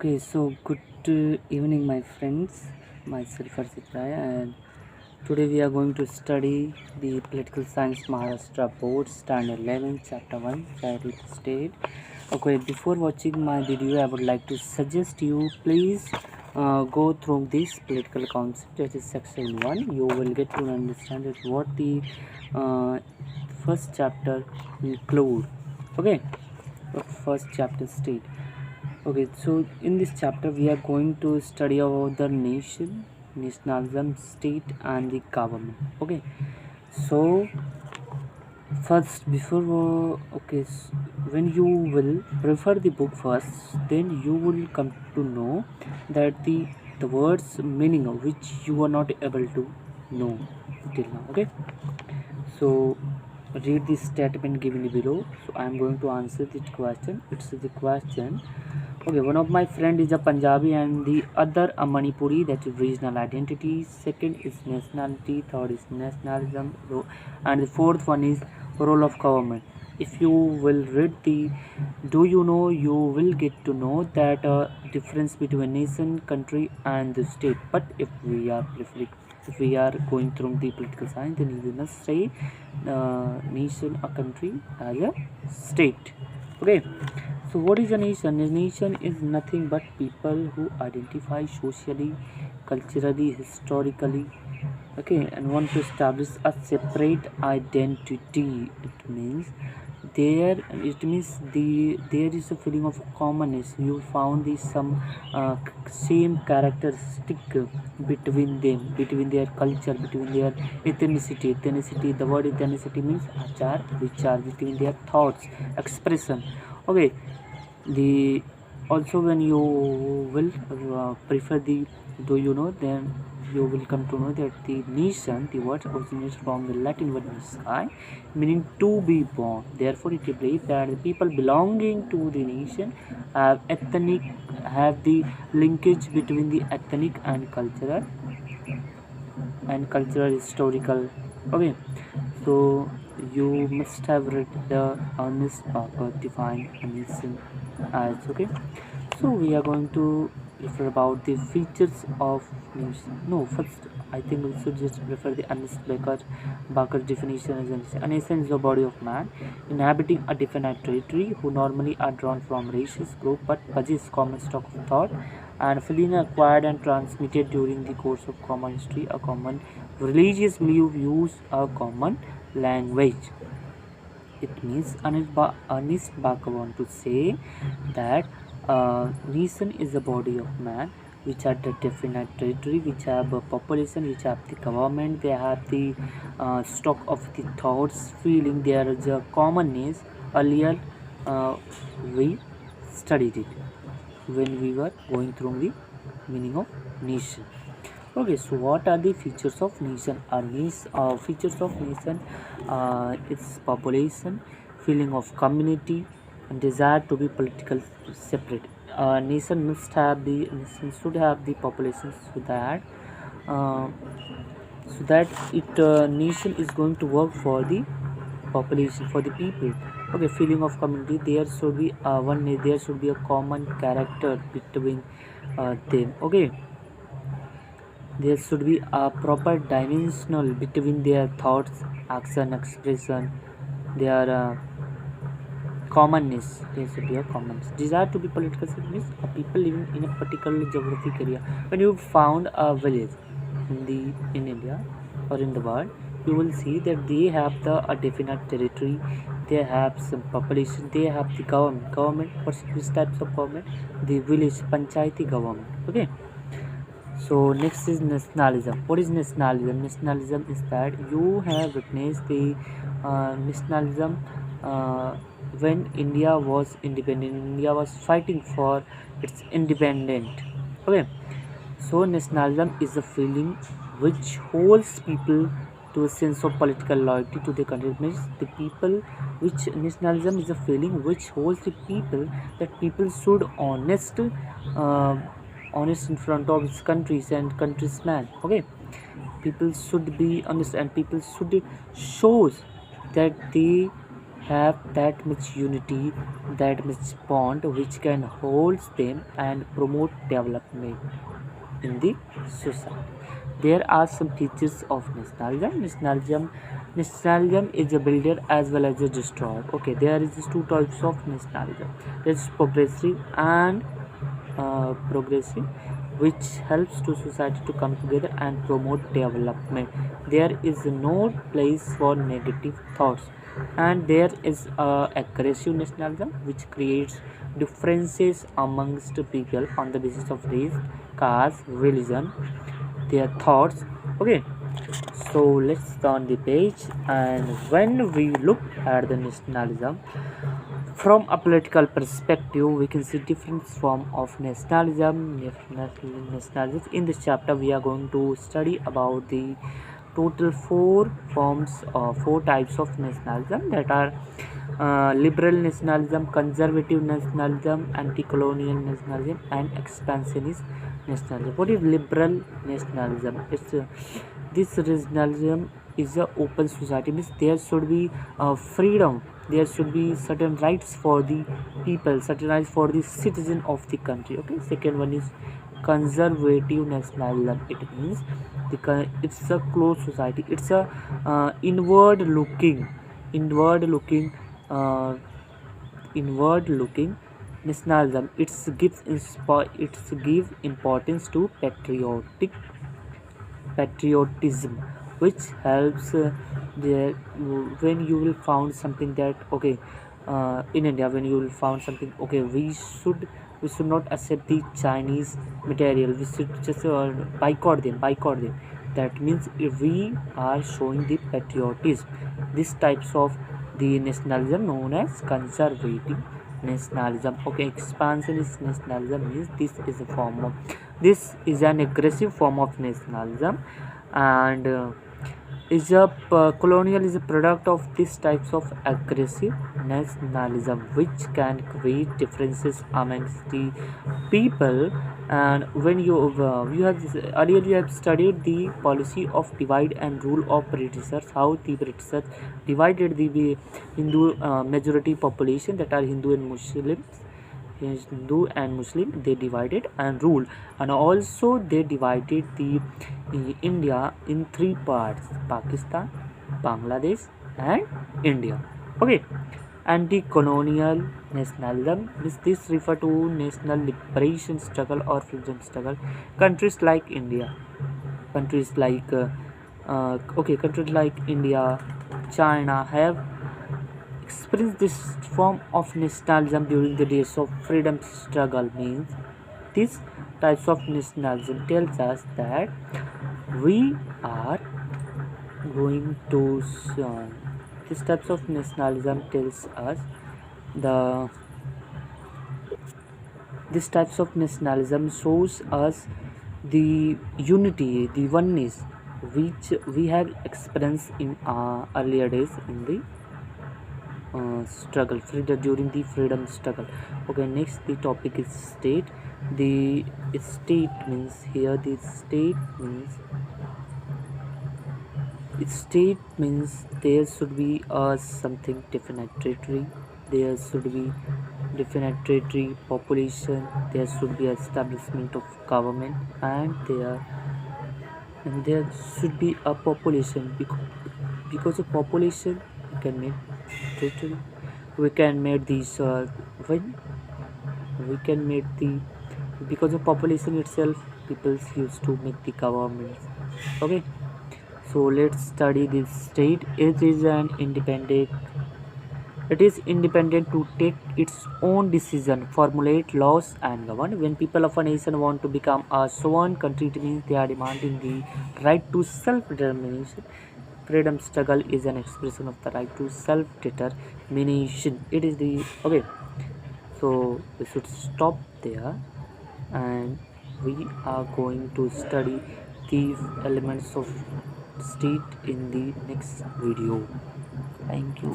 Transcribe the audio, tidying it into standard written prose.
Okay, so good evening, my friends. Myself Arshit Rai, and today we are going to study the Political Science Maharashtra Board Standard 11, Chapter 1, Titled State. Okay, before watching my video, I would like to suggest you please go through this political concept. That is section 1. You will get to understand that what the uh, first chapter include. Okay, what first chapter state. Okay, so in this chapter we are going to study about the nation, nationalism, state, and the government. Okay, so first before when you will prefer the book first, then you will come to know that the words meaning of which you are not able to know till now. Okay, so read the statement given below. So I am going to answer this question. It's the question. Okay, one of my friend is a Punjabi and the other a Manipuri, that is regional identity. Second is nationality. Third is nationalism. And the fourth one is role of government. If you will read the do you know, you will get to know that difference between nation, country, and the state. But if we are going through the political science, then we must say nation, a country, as a state. Okay, so what is a nation? A nation is nothing but people who identify socially, culturally, historically, okay, and want to establish a separate identity. There is a feeling of commonness. You found the some same characteristic between them, between their culture, between their ethnicity. The word ethnicity means achar, vichar, between their thoughts, expression. Okay, the also when you will prefer the do you know, then you will come to know that the nation, the word originates from the Latin word nisci, meaning to be born. Therefore it is believed that the people belonging to the nation have the linkage between the ethnic and cultural historical. Okay, so you must have read the Ernest Barker define a nation as. Okay, so we are going to refer about the features of nation. No, first I think we should just refer the Ernest Barker definition as a nation. A nation is a body of man inhabiting a definite territory who normally are drawn from races, group, but possess common stock of thought and feeling acquired and transmitted during the course of common history, a common religious belief, use a common language. It means Ernest Barker want to say that nation is a body of man which have the definite territory, which have a population, which have the government, they have the stock of the thoughts, feeling. There is a commonness. Earlier we studied it when we were going through the meaning of nation. Okay, so what are the features of nation? Features of nation, its population, feeling of community, and desire to be political separate. Nation should have the population uh, so that it nation is going to work for the population, for the people. Okay, feeling of community, there should be a common character between them. Okay, there should be a proper dimensional between their thoughts, action, expression, their commonness. There should be a commonness. Desire to be political means people living in a particular geographic area. When you found a village in India or in the world, you will see that they have a definite territory. They have some population. They have the government. Which types of government? The village panchayati government. Okay. So next is nationalism. What is nationalism? Nationalism is that you have witnessed the nationalism when India was independent. India was fighting for its independence. Okay. So nationalism is a feeling which holds people to a sense of political loyalty to their country. It means the people, which nationalism is a feeling which holds the people that people should uh, honest in front of its countries and countrymen. Okay, people should be honest and people should shows that they have that much unity, that much bond which can hold them and promote development in the society. There are some features of nationalism. Nationalism is a builder as well as a destroyer. Okay, there is two types of nationalism. There's progressive, which helps to society to come together and promote development. There is no place for negative thoughts, and there is aggressive nationalism, which creates differences amongst people on the basis of race, caste, religion, their thoughts. Okay, so let's turn the page, and when we look at the nationalism from a political perspective, we can see different form of nationalism. In this chapter, we are going to study about the total four forms or four types of nationalism, that are liberal nationalism, conservative nationalism, anti-colonial nationalism, and expansionist nationalism. What is liberal nationalism? This nationalism is a open society, means there should be freedom, there should be certain rights for the people, certain rights for the citizen of the country. Okay, second one is conservative nationalism. It means it's a closed society, it's a inward looking uh, inward looking nationalism. It's give importance to patriotism, which helps there. When you will found something that, okay, in India, when you will found something, okay, we should not accept the Chinese material, we should just boycott them. That means if we are showing the patriotism. These types of the nationalism known as conservative nationalism. Okay, expansionist nationalism means this is an aggressive form of nationalism, and colonial is a product of these types of aggressive nationalism, which can create differences amongst the people. And when you have earlier you have studied the policy of divide and rule of Britishers, how the Britishers divided the Hindu majority population, that are Hindu and Muslim, they divided and ruled, and also they divided the India in three parts: Pakistan, Bangladesh, and India. Okay, anti-colonial nationalism. This refer to national liberation struggle or freedom struggle. Countries like India, countries like countries like India, China have experienced this form of nationalism during the days of freedom struggle. Means these types of nationalism tells us that we are going to these types of nationalism tells us the this types of nationalism shows us the unity, the oneness which we have experienced in earlier days in the struggle freedom during the freedom struggle. Okay, next the topic is state. The state means here the state means there should be something definite territory, there should be definite territory, population, there should be establishment of government, and there should be a population. Because of population we can make territory, we can make these when we can make the because of population itself people used to make the government. Okay, so let's study this state. It is independent to take its own decision, formulate laws, and govern. When people of a nation want to become a sovereign country, it means they are demanding the right to self-determination. Freedom struggle is an expression of the right to self-determination. It is the okay. So we should stop there, and we are going to study these elements of state in the next video. Thank you.